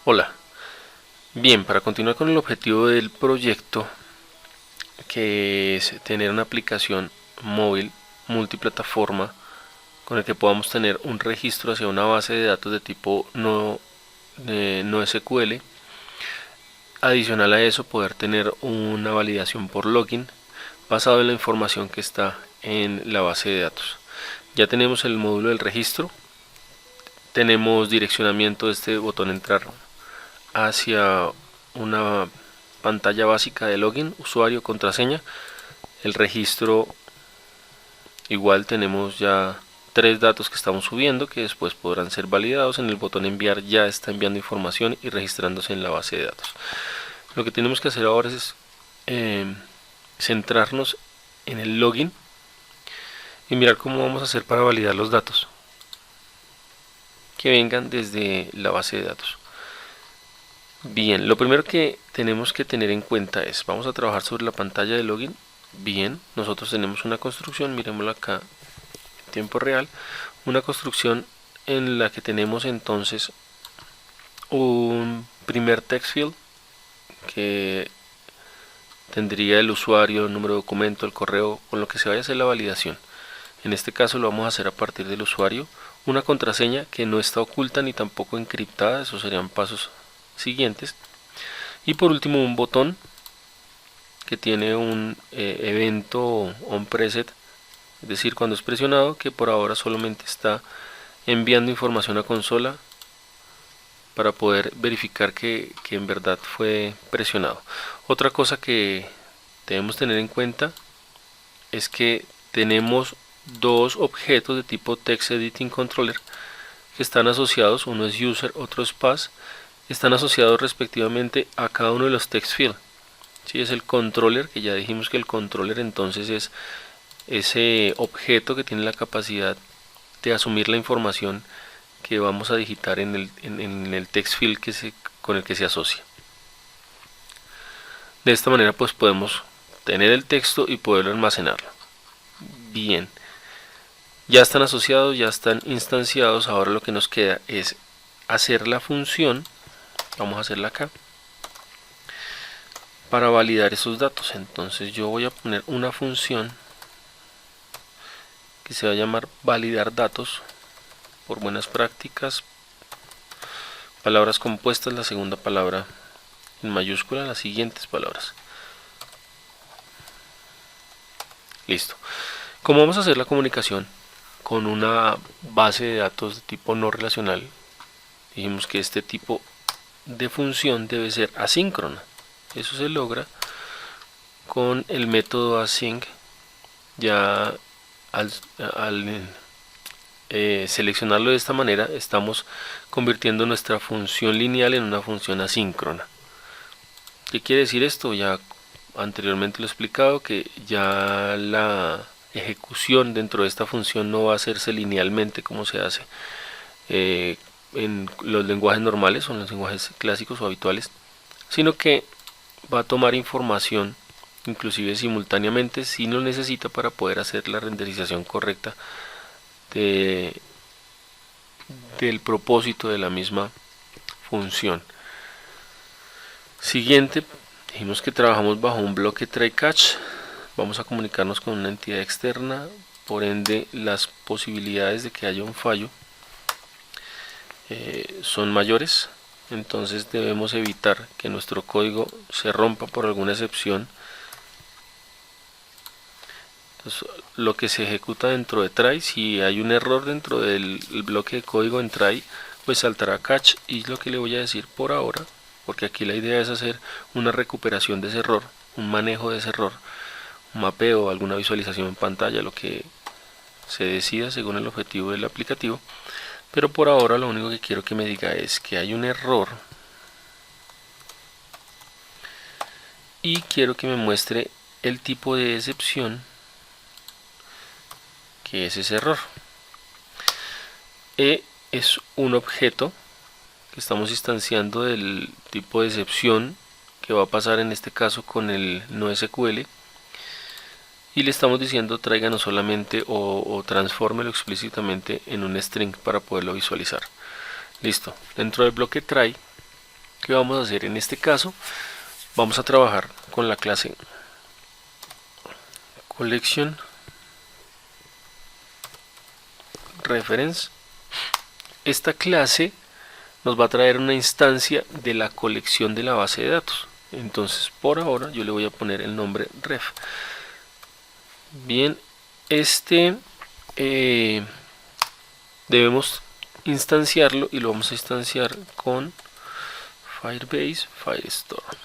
Hola, bien, para continuar con el objetivo del proyecto, que es tener una aplicación móvil multiplataforma con el que podamos tener un registro hacia una base de datos de tipo no SQL. Adicional a eso, poder tener una validación por login basado en la información que está en la base de datos. Ya tenemos el módulo del registro, tenemos direccionamiento de este botón entrar hacia una pantalla básica de login, usuario, contraseña. El registro, igual tenemos ya tres datos que estamos subiendo que después podrán ser validados. En el botón enviar ya está enviando información y registrándose en la base de datos. Lo que tenemos que hacer ahora es centrarnos en el login y mirar cómo vamos a hacer para validar los datos que vengan desde la base de datos. Bien, lo primero que tenemos que tener en cuenta es, vamos a trabajar sobre la pantalla de login. Bien, nosotros tenemos una construcción, miremoslo acá en tiempo real, una construcción en la que tenemos entonces un primer text field que tendría el usuario, el número de documento, el correo, con lo que se vaya a hacer la validación. En este caso lo vamos a hacer a partir del usuario, una contraseña que no está oculta ni tampoco encriptada, esos serían pasos siguientes, y por último un botón que tiene un evento onPreset, es decir, cuando es presionado, que por ahora solamente está enviando información a consola para poder verificar que en verdad fue presionado. Otra cosa que debemos tener en cuenta es que tenemos dos objetos de tipo Text Editing Controller que están asociados, uno es User, otro es Pass, están asociados respectivamente a cada uno de los text field. ¿Sí? Es el controller, que ya dijimos que el controller entonces es ese objeto que tiene la capacidad de asumir la información que vamos a digitar en el text field con el que se asocia. De esta manera pues podemos tener el texto y poderlo almacenarlo. Bien, ya están asociados, ya están instanciados. Ahora lo que nos queda es hacer la función, vamos a hacerla acá, para validar esos datos. Entonces yo voy a poner una función que se va a llamar validar datos, por buenas prácticas, palabras compuestas, la segunda palabra en mayúscula, las siguientes palabras. Listo. Como vamos a hacer la comunicación con una base de datos de tipo no relacional, dijimos que este tipo de función debe ser asíncrona. Eso se logra con el método async. Ya al seleccionarlo de esta manera, estamos convirtiendo nuestra función lineal en una función asíncrona. ¿Qué quiere decir esto? Ya anteriormente lo he explicado, que ya la ejecución dentro de esta función no va a hacerse linealmente como se hace en los lenguajes normales o en los lenguajes clásicos o habituales, sino que va a tomar información inclusive simultáneamente si lo necesita para poder hacer la renderización correcta del propósito de la misma función. Siguiente, dijimos que trabajamos bajo un bloque try catch. Vamos a comunicarnos con una entidad externa, por ende las posibilidades de que haya un fallo son mayores. Entonces debemos evitar que nuestro código se rompa por alguna excepción. Entonces, lo que se ejecuta dentro de try, si hay un error dentro del bloque de código en try, pues saltará catch, y lo que le voy a decir por ahora, porque aquí la idea es hacer una recuperación de ese error, un manejo de ese error, un mapeo, alguna visualización en pantalla, lo que se decida según el objetivo del aplicativo. Pero por ahora lo único que quiero que me diga es que hay un error y quiero que me muestre el tipo de excepción que es ese error. E es un objeto que estamos instanciando del tipo de excepción que va a pasar en este caso con el NoSQL, y le estamos diciendo tráiganos solamente o transfórmelo explícitamente en un string para poderlo visualizar. Listo. Dentro del bloque try ¿Qué vamos a hacer? En este caso vamos a trabajar con la clase collection reference. Esta clase nos va a traer una instancia de la colección de la base de datos. Entonces por ahora yo le voy a poner el nombre ref. Bien, debemos instanciarlo y lo vamos a instanciar con Firebase Firestore.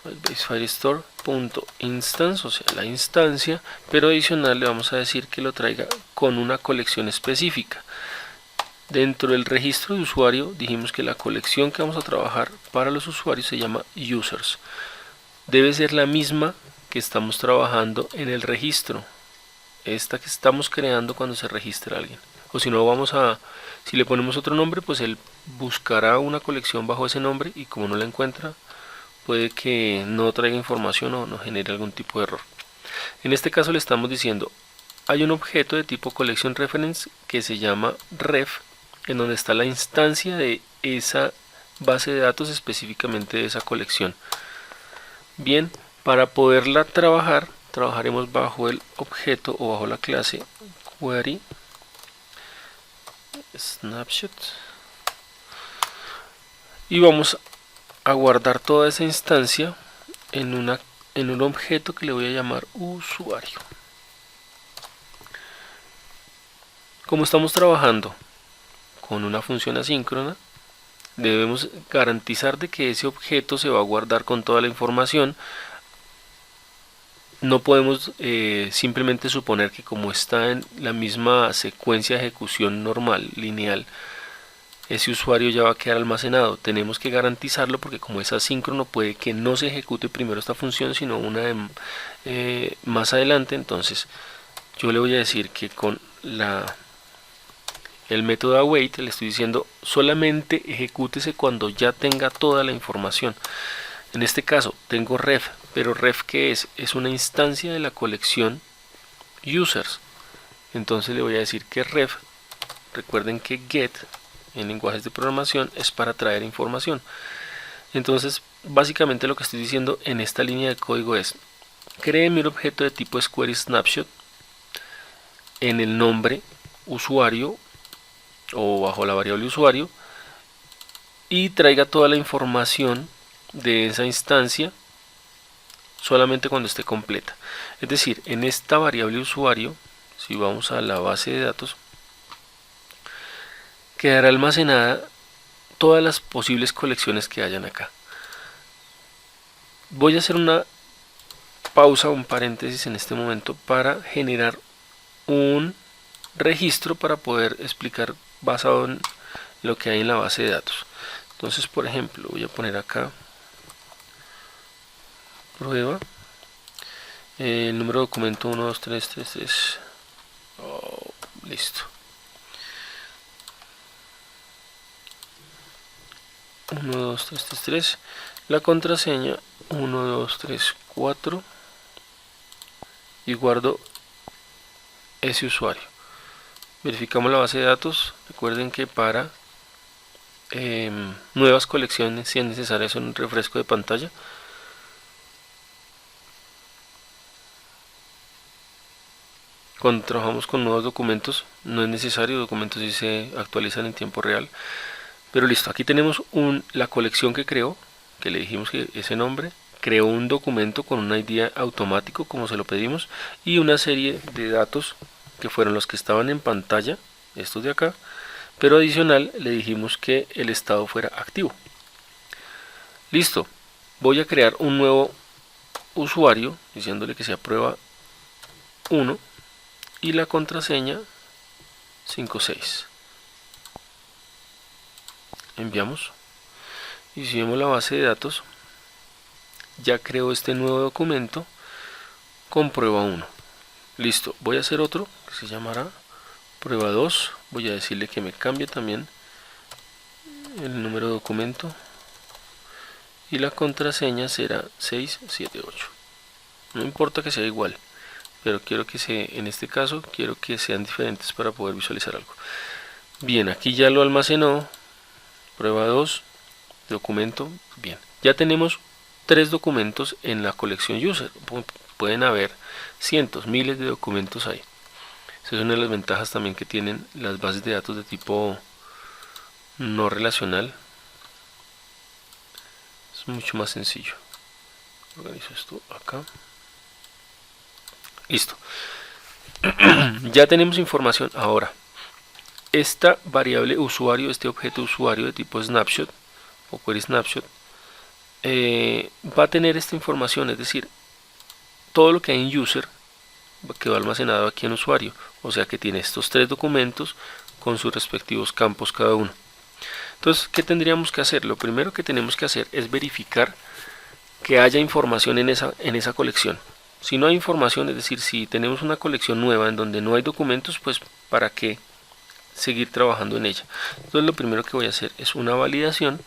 Firebase Firestore.instance, o sea, la instancia, pero adicional le vamos a decir que lo traiga con una colección específica. Dentro del registro de usuario dijimos que la colección que vamos a trabajar para los usuarios se llama users. Debe ser la misma que estamos trabajando en el registro, esta que estamos creando cuando se registra alguien. O si no, si le ponemos otro nombre, pues él buscará una colección bajo ese nombre y como no la encuentra, puede que no traiga información o no genere algún tipo de error. En este caso le estamos diciendo, hay un objeto de tipo collection reference que se llama ref, en donde está la instancia de esa base de datos, específicamente de esa colección. Bien, para poderla trabajar, trabajaremos bajo el objeto o bajo la clase query snapshot y vamos a guardar toda esa instancia en un objeto que le voy a llamar usuario. Como estamos trabajando con una función asíncrona, debemos garantizar de que ese objeto se va a guardar con toda la información. No podemos simplemente suponer que como está en la misma secuencia de ejecución normal, lineal, ese usuario ya va a quedar almacenado. Tenemos que garantizarlo porque como es asíncrono puede que no se ejecute primero esta función sino una más adelante. Entonces yo le voy a decir que con el método await le estoy diciendo solamente ejecútese cuando ya tenga toda la información. En este caso tengo ref, pero ref ¿qué es? Es una instancia de la colección users. Entonces le voy a decir que ref, recuerden que get en lenguajes de programación es para traer información. Entonces básicamente lo que estoy diciendo en esta línea de código es, créeme un objeto de tipo querySnapshot en el nombre usuario o bajo la variable usuario y traiga toda la información de esa instancia solamente cuando esté completa. Es decir, en esta variable usuario, si vamos a la base de datos, quedará almacenada todas las posibles colecciones que hayan acá. Voy a hacer una pausa, un paréntesis en este momento para generar un registro para poder explicar basado en lo que hay en la base de datos. Entonces, por ejemplo, voy a poner acá prueba el número de documento 12333. Listo. 12333, la contraseña 1234 y guardo ese usuario. Verificamos la base de datos. Recuerden que para nuevas colecciones, si es necesario hacer un refresco de pantalla. Cuando trabajamos con nuevos documentos no es necesario, documentos sí se actualizan en tiempo real. Pero listo, aquí tenemos la colección que creó, que le dijimos que ese nombre, creó un documento con un ID automático como se lo pedimos y una serie de datos que fueron los que estaban en pantalla, estos de acá, pero adicional le dijimos que el estado fuera activo. Listo, voy a crear un nuevo usuario diciéndole que sea prueba 1 y la contraseña 56. Enviamos y si vemos la base de datos ya creo este nuevo documento con prueba 1. Listo, voy a hacer otro que se llamará prueba 2. Voy a decirle que me cambie también el número de documento y la contraseña será 678. No importa que sea igual, pero quiero que en este caso quiero que sean diferentes para poder visualizar algo. Bien, aquí ya lo almacenó. Prueba 2, documento, bien. Ya tenemos 3 documentos en la colección user. Pueden haber cientos, miles de documentos ahí. Esa es una de las ventajas también que tienen las bases de datos de tipo no relacional. Es mucho más sencillo. Organizo esto acá. Listo. Ya tenemos información. Ahora, esta variable usuario, este objeto usuario de tipo snapshot o query snapshot, va a tener esta información, es decir, todo lo que hay en user quedó almacenado aquí en usuario, o sea que tiene estos 3 documentos con sus respectivos campos cada uno. Entonces, ¿qué tendríamos que hacer? Lo primero que tenemos que hacer es verificar que haya información en esa colección. Si no hay información, es decir, si tenemos una colección nueva en donde no hay documentos, pues ¿para qué seguir trabajando en ella? Entonces lo primero que voy a hacer es una validación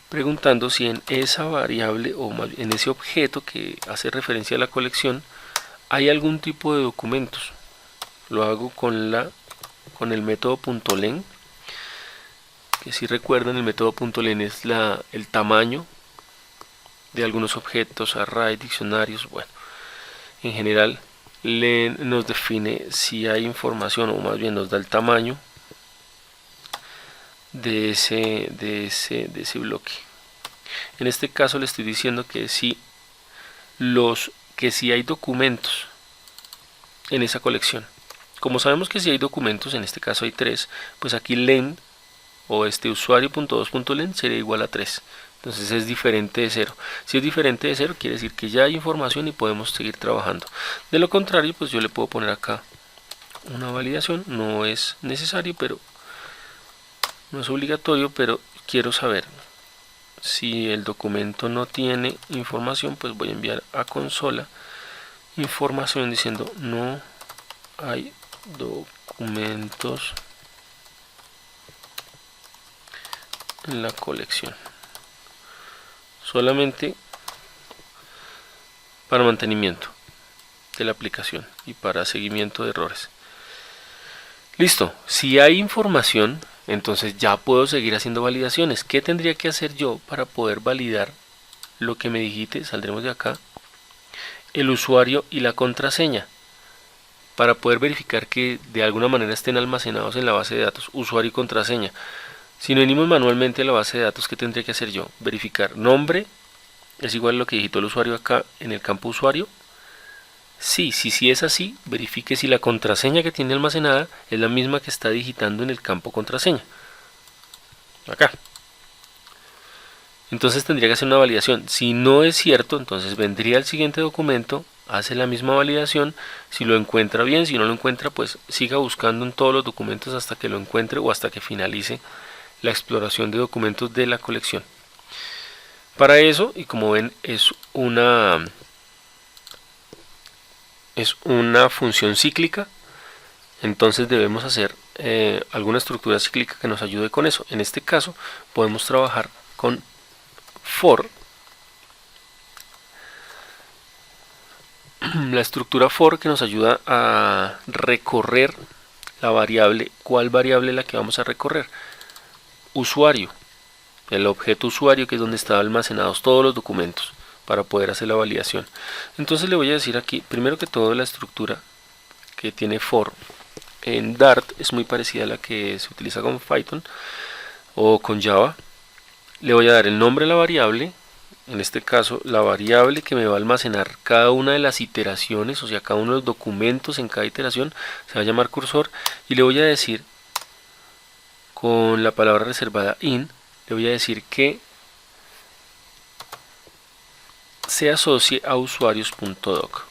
preguntando si en esa variable o en ese objeto que hace referencia a la colección hay algún tipo de documentos. Lo hago con el método .len, que si recuerdan el método .len es el tamaño de algunos objetos, array, diccionarios. Bueno, en general len nos define si hay información, o más bien nos da el tamaño de ese bloque. En este caso le estoy diciendo que si hay documentos en esa colección. Como sabemos que si hay documentos, en este caso hay 3, pues aquí len o usuario.2.len sería igual a 3. Entonces es diferente de 0. Si es diferente de 0, quiere decir que ya hay información y podemos seguir trabajando. De lo contrario, pues yo le puedo poner acá una validación. No es necesario, pero no es obligatorio, pero quiero saber si el documento no tiene información, pues voy a enviar a consola información diciendo no hay documentos en la colección. Solamente para mantenimiento de la aplicación y para seguimiento de errores. Listo, si hay información, entonces ya puedo seguir haciendo validaciones. ¿Qué tendría que hacer yo para poder validar lo que me dijiste? Saldremos de acá. El usuario y la contraseña. Para poder verificar que de alguna manera estén almacenados en la base de datos, usuario y contraseña. Si no venimos manualmente a la base de datos, ¿qué tendría que hacer yo? Verificar nombre es igual a lo que digitó el usuario acá en el campo usuario. Si es así, verifique si la contraseña que tiene almacenada es la misma que está digitando en el campo contraseña. Acá. Entonces tendría que hacer una validación. Si no es cierto, entonces vendría el siguiente documento, hace la misma validación. Si lo encuentra bien, si no lo encuentra, pues siga buscando en todos los documentos hasta que lo encuentre o hasta que finalice la exploración de documentos de la colección. Para eso, y como ven, es una función cíclica, entonces debemos hacer alguna estructura cíclica que nos ayude con eso. En este caso podemos trabajar con for. La estructura for que nos ayuda a recorrer la variable. ¿Cuál variable es la que vamos a recorrer? Usuario, el objeto usuario, que es donde están almacenados todos los documentos para poder hacer la validación. Entonces le voy a decir aquí, primero que todo, la estructura que tiene for en Dart es muy parecida a la que se utiliza con Python o con Java. Le voy a dar el nombre a la variable, en este caso la variable que me va a almacenar cada una de las iteraciones, o sea, cada uno de los documentos en cada iteración, se va a llamar cursor, y le voy a decir con la palabra reservada in, le voy a decir que se asocie a usuarios.doc.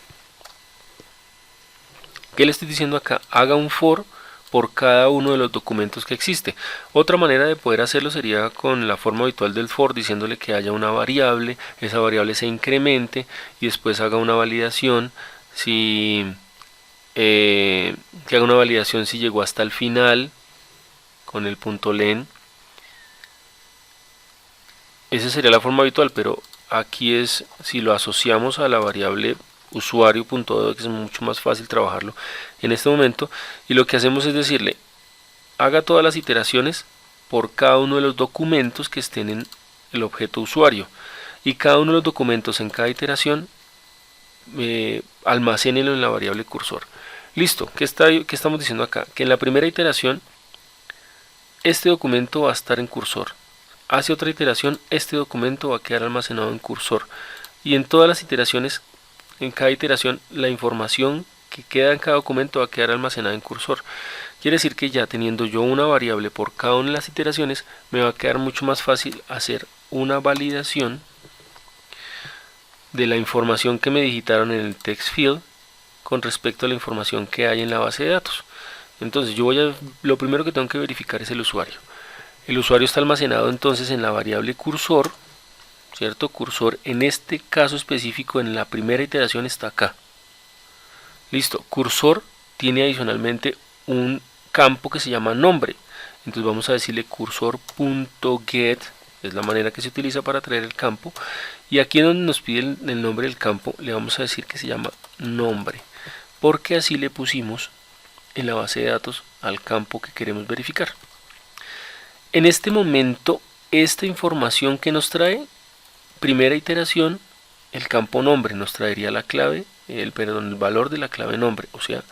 ¿Qué le estoy diciendo acá? Haga un for por cada uno de los documentos que existe. Otra manera de poder hacerlo sería con la forma habitual del for, diciéndole que haya una variable, esa variable se incremente y después haga una validación que haga una validación si llegó hasta el final con el .len. Esa sería la forma habitual, pero aquí es si lo asociamos a la variable usuario.doc, que es mucho más fácil trabajarlo en este momento, y lo que hacemos es decirle haga todas las iteraciones por cada uno de los documentos que estén en el objeto usuario, y cada uno de los documentos en cada iteración almacénelo en la variable cursor. Listo, ¿qué estamos diciendo acá? Que en la primera iteración este documento va a estar en cursor. Hacia otra iteración este documento va a quedar almacenado en cursor. Y en todas las iteraciones, en cada iteración, la información que queda en cada documento va a quedar almacenada en cursor. Quiere decir que ya teniendo yo una variable por cada una de las iteraciones, me va a quedar mucho más fácil hacer una validación de la información que me digitaron en el text field con respecto a la información que hay en la base de datos. Entonces lo primero que tengo que verificar es el usuario. El usuario está almacenado entonces en la variable cursor, ¿cierto? Cursor en este caso específico en la primera iteración está acá. Listo, cursor tiene adicionalmente un campo que se llama nombre. Entonces vamos a decirle cursor.get, es la manera que se utiliza para traer el campo. Y aquí en donde nos pide el nombre del campo, le vamos a decir que se llama nombre, porque así le pusimos en la base de datos al campo que queremos verificar. En este momento, esta información que nos trae, primera iteración, el campo nombre nos traería la clave, el valor de la clave nombre. O sea,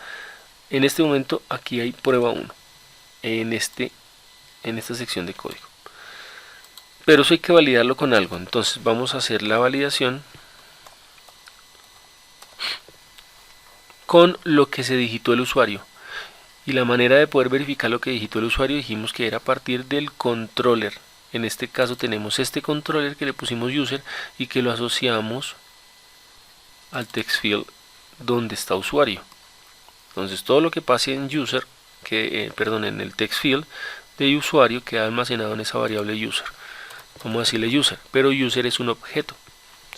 en este momento aquí hay prueba 1 en esta sección de código. Pero eso hay que validarlo con algo. Entonces vamos a hacer la validación con lo que se digitó el usuario. Y la manera de poder verificar lo que digitó el usuario dijimos que era a partir del controller. En este caso tenemos este controller que le pusimos user y que lo asociamos al text field donde está usuario. Entonces todo lo que pase en user, en el text field de usuario queda almacenado en esa variable user. Vamos a decirle user, pero user es un objeto.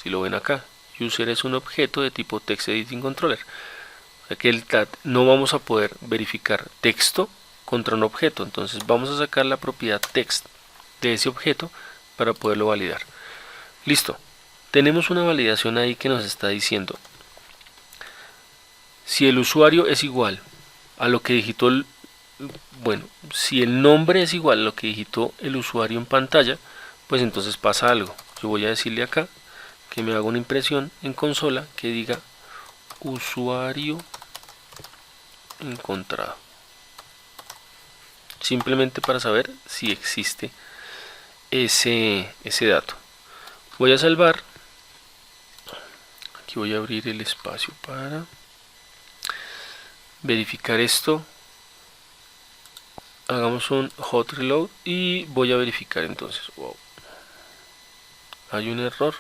Si lo ven acá, user es un objeto de tipo text editing controller. O sea que no vamos a poder verificar texto contra un objeto. Entonces vamos a sacar la propiedad text de ese objeto para poderlo validar. Listo. Tenemos una validación ahí que nos está diciendo si el usuario es igual a lo que digitó si el nombre es igual a lo que digitó el usuario en pantalla, pues entonces pasa algo. Yo voy a decirle acá que me haga una impresión en consola que diga usuario encontrado, simplemente para saber si existe ese dato. Voy a salvar, aquí voy a abrir el espacio para verificar esto. Hagamos un hot reload y voy a verificar entonces. Wow, hay un error,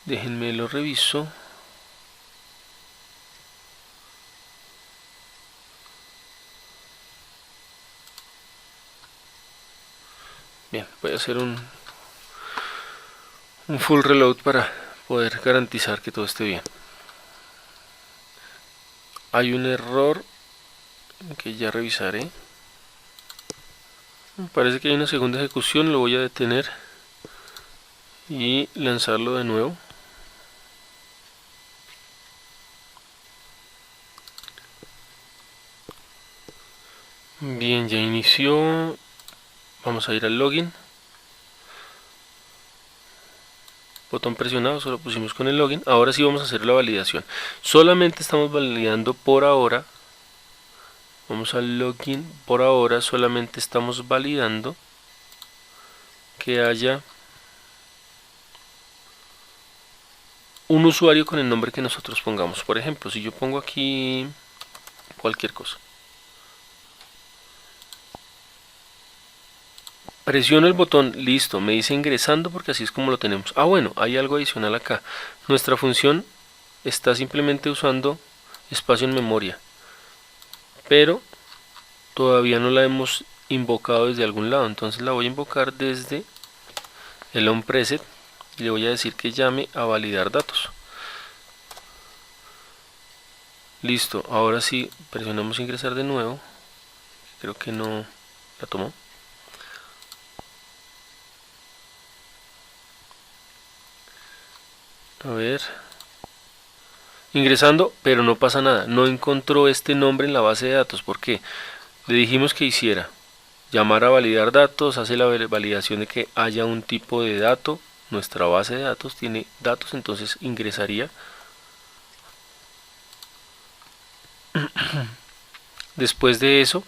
déjenme lo reviso. Bien, voy a hacer un full reload para poder garantizar que todo esté bien. Hay un error que ya revisaré. Me parece que hay una segunda ejecución, lo voy a detener y lanzarlo de nuevo. Bien, ya inició. Vamos a ir al login. Botón presionado, solo pusimos con el login. Ahora sí vamos a hacer la validación. Solamente estamos validando por ahora. Vamos al login. Por ahora solamente estamos validando que haya un usuario con el nombre que nosotros pongamos. Por ejemplo, si yo pongo aquí cualquier cosa, presiono el botón, listo, me dice ingresando porque así es como lo tenemos. Ah, bueno, hay algo adicional acá. Nuestra función está simplemente usando espacio en memoria, pero todavía no la hemos invocado desde algún lado. Entonces la voy a invocar desde el onPreset y le voy a decir que llame a validar datos. Listo, ahora sí presionamos ingresar de nuevo. Creo que no la tomó. A ver, ingresando, pero no pasa nada, no encontró este nombre en la base de datos. ¿Por qué? Le dijimos que hiciera llamar a validar datos, hace la validación de que haya un tipo de dato. Nuestra base de datos tiene datos, entonces ingresaría. Después de eso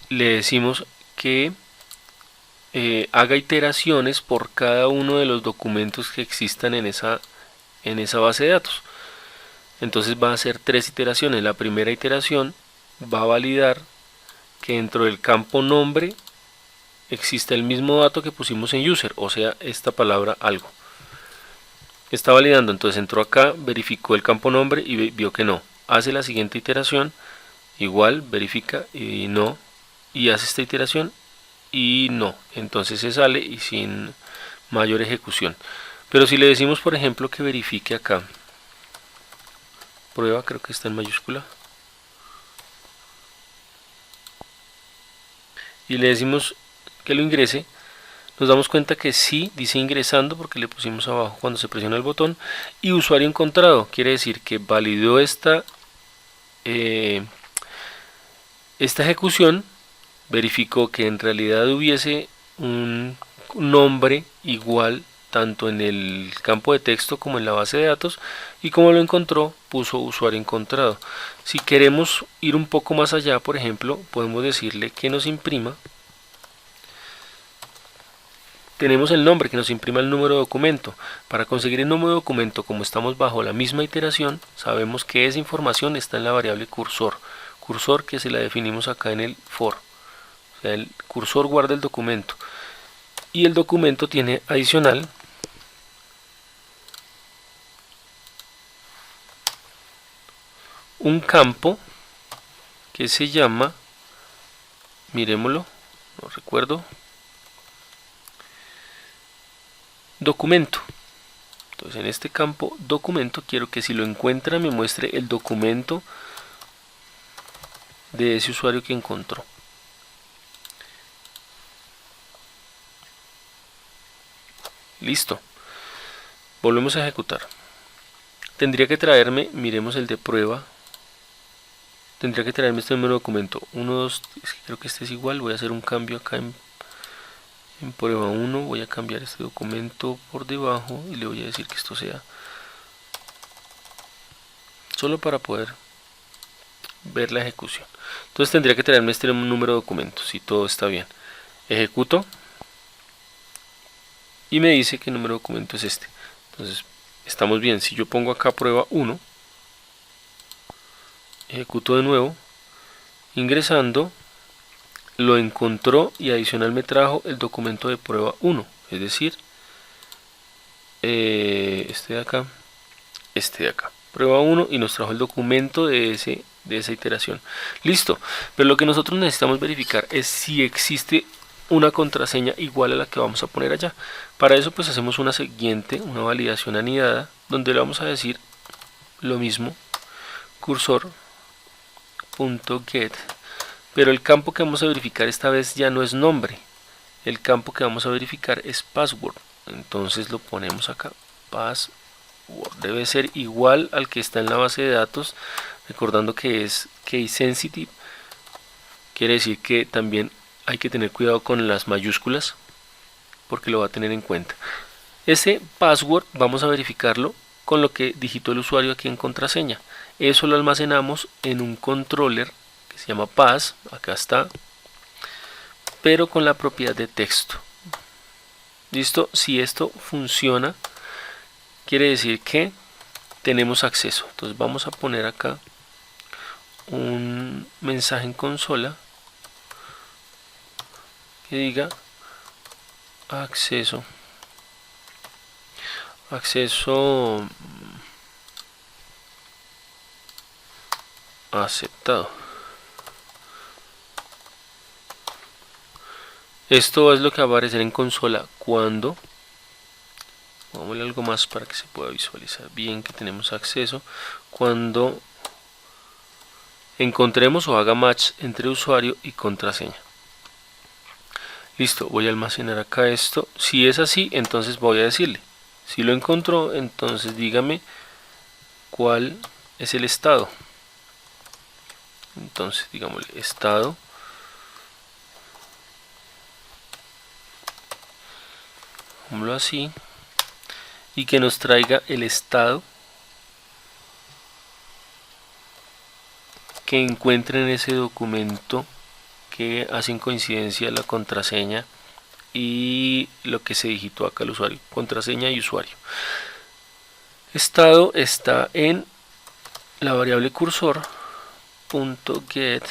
le decimos que haga iteraciones por cada uno de los documentos que existan en esa base de datos. Entonces va a hacer 3 iteraciones. La primera iteración va a validar que dentro del campo nombre existe el mismo dato que pusimos en user, o sea, esta palabra algo. Está validando, entonces entró acá, verificó el campo nombre y vio que no. Hace la siguiente iteración, igual, verifica y no, y hace esta iteración y no. Entonces se sale y sin mayor ejecución. Pero si le decimos, por ejemplo, que verifique acá, prueba, creo que está en mayúscula, y le decimos que lo ingrese, nos damos cuenta que sí dice ingresando porque le pusimos abajo cuando se presiona el botón, y usuario encontrado, quiere decir que validó esta ejecución, verificó que en realidad hubiese un nombre igual tanto en el campo de texto como en la base de datos, y como lo encontró, puso usuario encontrado. Si queremos ir un poco más allá, por ejemplo, podemos decirle que nos imprima. Tenemos el nombre, que nos imprima el número de documento. Para conseguir el número de documento, como estamos bajo la misma iteración, sabemos que esa información está en la variable cursor. Cursor que se la definimos acá en el for. O sea, el cursor guarda el documento. Y el documento tiene adicional un campo que se llama, miremoslo, no recuerdo, documento. Entonces en este campo documento quiero que si lo encuentra me muestre el documento de ese usuario que encontró. Listo. Volvemos a ejecutar. Tendría que traerme, miremos el de prueba. Tendría que traerme este número de documento. 1, 2, creo que este es igual. Voy a hacer un cambio acá en prueba 1. Voy a cambiar este documento por debajo y le voy a decir que esto sea solo para poder ver la ejecución. Entonces tendría que traerme este número de documento si todo está bien. Ejecuto y me dice que el número de documento es este. Entonces estamos bien. Si yo pongo acá prueba 1, ejecuto de nuevo, ingresando, lo encontró y adicional me trajo el documento de prueba 1, es decir, este de acá, prueba 1, y nos trajo el documento de esa iteración. Listo, pero lo que nosotros necesitamos verificar es si existe una contraseña igual a la que vamos a poner allá. Para eso pues hacemos una una validación anidada, donde le vamos a decir lo mismo, cursor.get, pero el campo que vamos a verificar esta vez ya no es nombre, el campo que vamos a verificar es password. Entonces lo ponemos acá, password, debe ser igual al que está en la base de datos, recordando que es case sensitive, quiere decir que también hay que tener cuidado con las mayúsculas porque lo va a tener en cuenta. Ese password vamos a verificarlo con lo que digitó el usuario aquí en contraseña. Eso lo almacenamos en un controller que se llama pass, acá está, pero con la propiedad de texto. Listo, si esto funciona, quiere decir que tenemos acceso. Entonces vamos a poner acá un mensaje en consola que diga acceso aceptado. Esto es lo que va a aparecer en consola cuando, vamos a algo más para que se pueda visualizar bien que tenemos acceso, cuando encontremos o haga match entre usuario y contraseña. Listo, voy a almacenar acá esto. Si es así, entonces voy a decirle, si lo encontró, entonces dígame cuál es el estado. Entonces digámosle estado pongámoslo así, y que nos traiga el estado que encuentre en ese documento que hacen coincidencia la contraseña y lo que se digitó acá al usuario, contraseña y usuario. Estado está en la variable cursor .get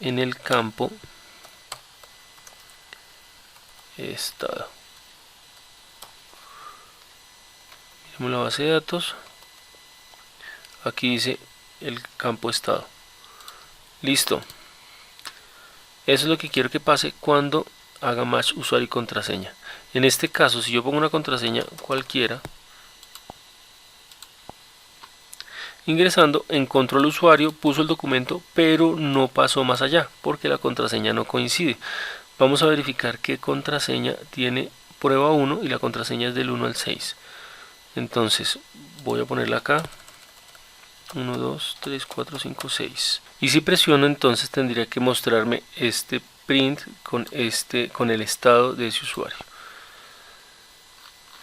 en el campo estado. Miremos la base de datos, aquí dice el campo estado. Listo. Eso es lo que quiero que pase cuando haga match usuario y contraseña. En este caso, si yo pongo una contraseña cualquiera, ingresando, encontró el usuario, puso el documento, pero no pasó más allá, porque la contraseña no coincide. Vamos a verificar qué contraseña tiene prueba 1 y la contraseña es del 1 al 6. Entonces, voy a ponerla acá. 1, 2, 3, 4, 5, 6. Y si presiono, entonces tendría que mostrarme este print con el estado de ese usuario.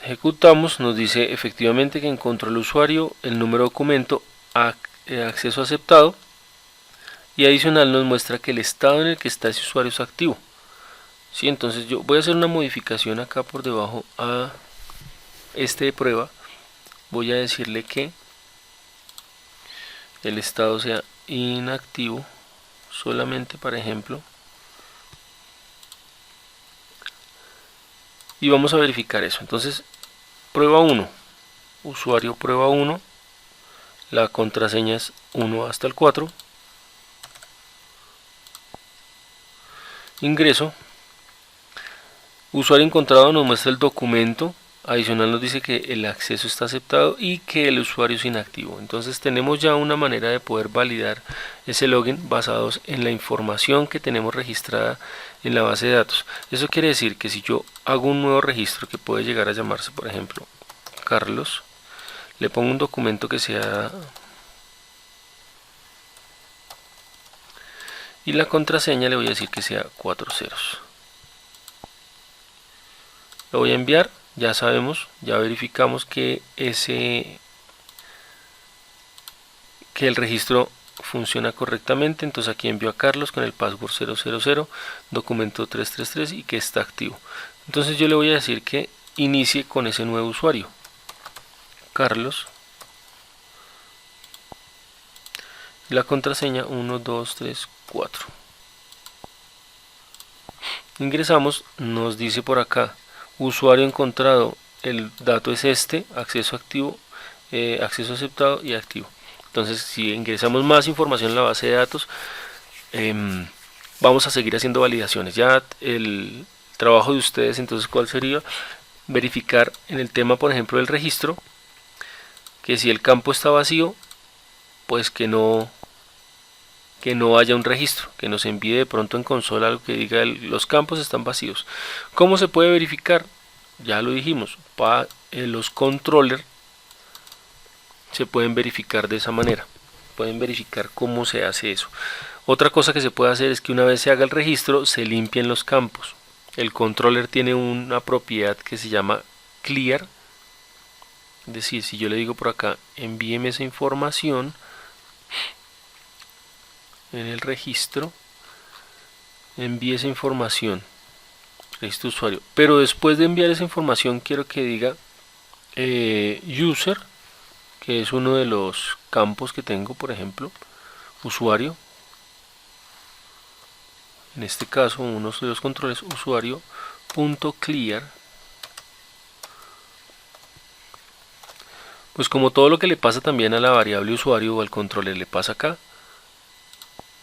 Ejecutamos, nos dice efectivamente que encontró el usuario, el número de documento, acceso aceptado, y adicional nos muestra que el estado en el que está ese usuario es activo. ¿Sí? Entonces yo voy a hacer una modificación acá por debajo a este de prueba. Voy a decirle que el estado sea inactivo solamente, para ejemplo, y vamos a verificar eso. Entonces, prueba 1, usuario prueba 1, la contraseña es 1 hasta el 4, ingreso, usuario encontrado, nos muestra el documento, adicional nos dice que el acceso está aceptado y que el usuario es inactivo. Entonces tenemos ya una manera de poder validar ese login basados en la información que tenemos registrada en la base de datos. Eso quiere decir que si yo hago un nuevo registro que puede llegar a llamarse, por ejemplo, Carlos, le pongo un documento que sea, y la contraseña le voy a decir que sea 4 ceros. Lo voy a enviar. Ya sabemos, ya verificamos que el registro funciona correctamente. Entonces aquí envío a Carlos con el password 000, documento 333 y que está activo. Entonces yo le voy a decir que inicie con ese nuevo usuario, Carlos, la contraseña 1, 2, 3, 4. Ingresamos, nos dice por acá, usuario encontrado, el dato es este, acceso activo, acceso aceptado y activo. Entonces si ingresamos más información en la base de datos, vamos a seguir haciendo validaciones. Ya el trabajo de ustedes, entonces, ¿cuál sería? Verificar en el tema, por ejemplo, del registro, que si el campo está vacío, pues que no haya un registro, que nos envíe de pronto en consola algo que diga los campos están vacíos. ¿Cómo se puede verificar? Ya lo dijimos, para los controllers se pueden verificar de esa manera. Pueden verificar cómo se hace eso. Otra cosa que se puede hacer es que una vez se haga el registro, se limpien los campos. El controller tiene una propiedad que se llama clear. Es decir, si yo le digo por acá, envíeme esa información en el registro, envíe esa información, registro usuario, pero después de enviar esa información quiero que diga user, que es uno de los campos que tengo, por ejemplo, usuario, en este caso uno de los controles, usuario.clear. Pues como todo lo que le pasa también a la variable usuario o al controller le pasa acá,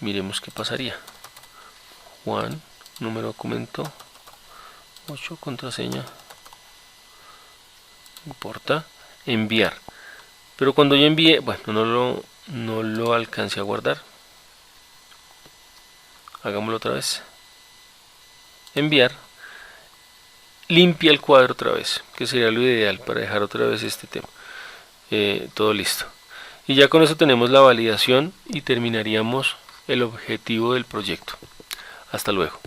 miremos qué pasaría. Juan, número de documento 8, contraseña, importa, enviar. Pero cuando yo envíe, bueno, no lo alcancé a guardar. Hagámoslo otra vez. Enviar. Limpia el cuadro otra vez, que sería lo ideal para dejar otra vez este tema. Todo listo. Y ya con eso tenemos la validación y terminaríamos el objetivo del proyecto. Hasta luego.